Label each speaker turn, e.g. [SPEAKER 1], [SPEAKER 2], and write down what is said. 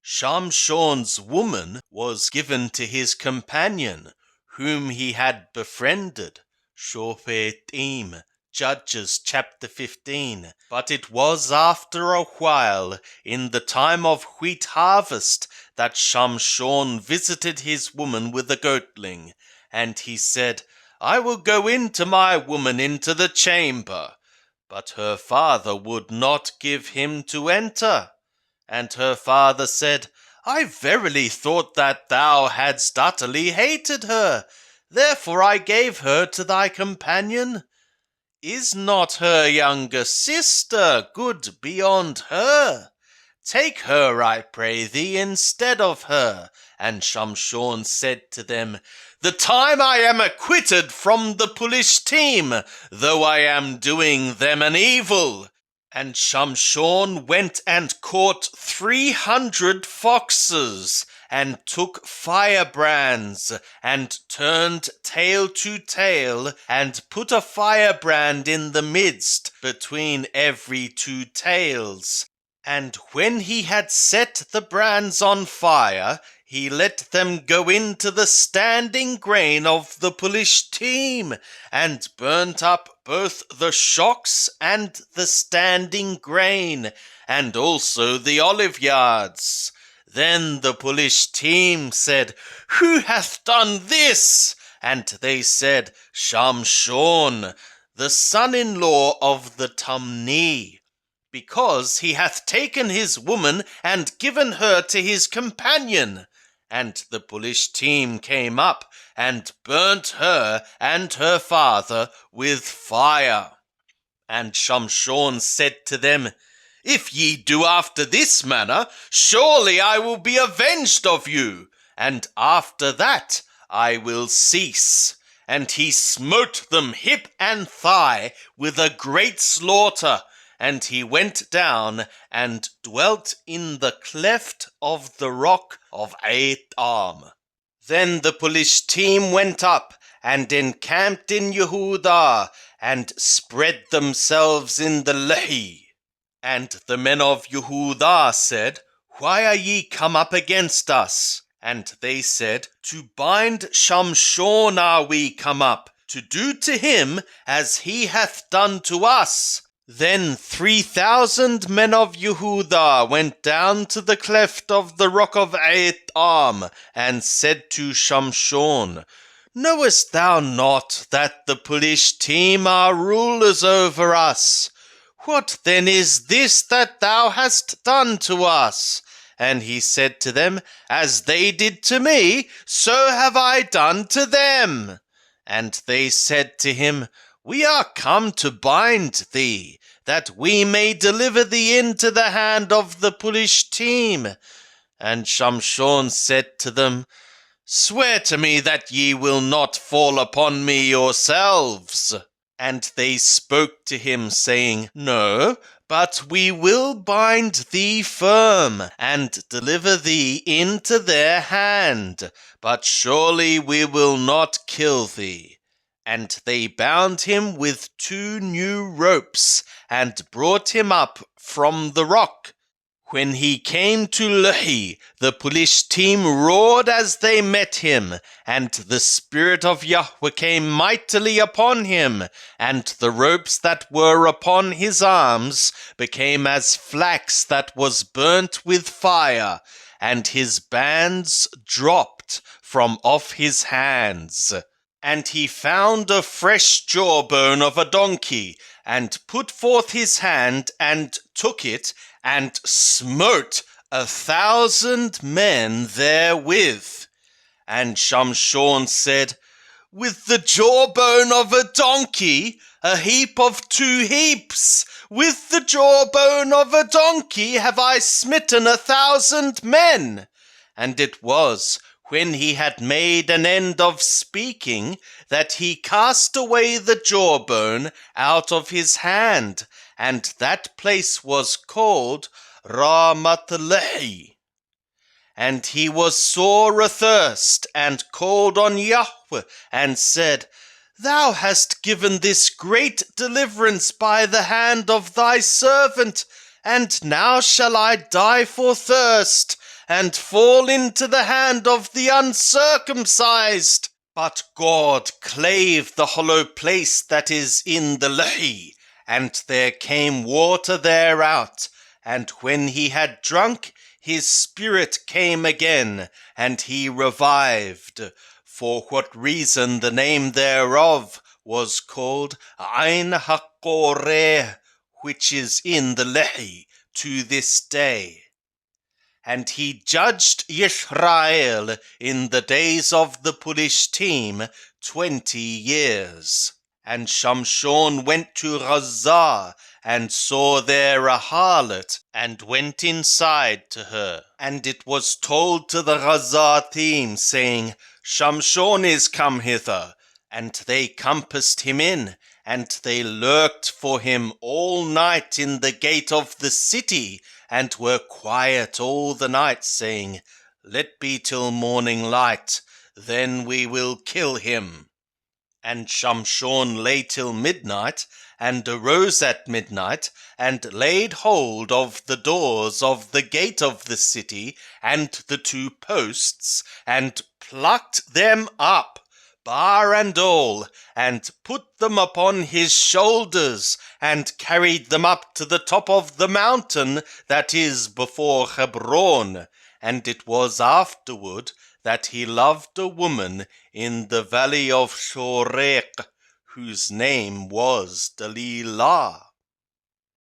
[SPEAKER 1] Shamshon's woman was given to his companion, whom he had befriended. Shofetim, Judges chapter 15. But it was after a while, in the time of wheat harvest, that Shamshon visited his woman with a goatling. And he said, I will go in to my woman into the chamber. But her father would not give him to enter. And her father said, I verily thought that thou hadst utterly hated her. Therefore I gave her to thy companion. Is not her younger sister good beyond her? Take her, I pray thee, instead of her. And Shamshon said to them, The time I am acquitted from the Pelishtim, though I am doing them an evil. And Shamshon went and caught 300 foxes, and took firebrands, and turned tail to tail, and put a firebrand in the midst between every 2 tails. And when he had set the brands on fire, he let them go into the standing grain of the Pelishtim, and burnt up both the shocks and the standing grain, and also the oliveyards. Then the Pelishtim said, Who hath done this? And they said, Shamshon, the son-in-law of the Tumni, because he hath taken his woman and given her to his companion. And the Pelishtim came up and burnt her and her father with fire. And Shamshon said to them, If ye do after this manner, surely I will be avenged of you, and after that I will cease. And he smote them hip and thigh with a great slaughter, and he went down and dwelt in the cleft of the rock of Etam. Then the Pelishtim went up and encamped in Yehudah, and spread themselves in the Lehi. And the men of Yehudah said, Why are ye come up against us? And they said, To bind Shamshon are we come up, to do to him as he hath done to us. Then 3,000 men of Yehudah went down to the cleft of the rock of Etam, and said to Shamshon, Knowest thou not that the Pelishtim are rulers over us? What then is this that thou hast done to us? And he said to them, As they did to me, so have I done to them. And they said to him, We are come to bind thee, that we may deliver thee into the hand of the Pelishtim. And Shamshon said to them, Swear to me that ye will not fall upon me yourselves. And they spoke to him, saying, No, but we will bind thee firm, and deliver thee into their hand, but surely we will not kill thee. And they bound him with 2 new ropes, and brought him up from the rock. When he came to Lehi, the Pelishtim roared as they met him, and the Spirit of Yahweh came mightily upon him, and the ropes that were upon his arms became as flax that was burnt with fire, and his bands dropped from off his hands. And he found a fresh jawbone of a donkey, and put forth his hand, and took it, and smote 1,000 men therewith. And Shamshon said, With the jawbone of a donkey, a heap of 2 heaps. With the jawbone of a donkey have I smitten 1,000 men. And it was, when he had made an end of speaking, that he cast away the jawbone out of his hand, and that place was called Ramath-lehi. And he was sore athirst, and called on Yahweh, and said, Thou hast given this great deliverance by the hand of thy servant, and now shall I die for thirst, and fall into the hand of the uncircumcised. But God clave the hollow place that is in the Lehi, and there came water thereout, and when he had drunk, his spirit came again, and he revived, for what reason the name thereof was called Ein HaKoreh, which is in the Lehi to this day. And he judged Israel in the days of the Pulishtim 20 years. And Shamshon went to Gaza, and saw there a harlot, and went inside to her. And it was told to the Gazatim, saying, Shamshon is come hither. And they compassed him in, and they lurked for him all night in the gate of the city, and were quiet all the night, saying, Let be till morning light, then we will kill him. And Shamshon lay till midnight, and arose at midnight, and laid hold of the doors of the gate of the city, and the 2 posts, and plucked them up, bar and all, and put them upon his shoulders, and carried them up to the top of the mountain that is before Hebron. And it was afterward that he loved a woman in the valley of Shorek, whose name was Delilah.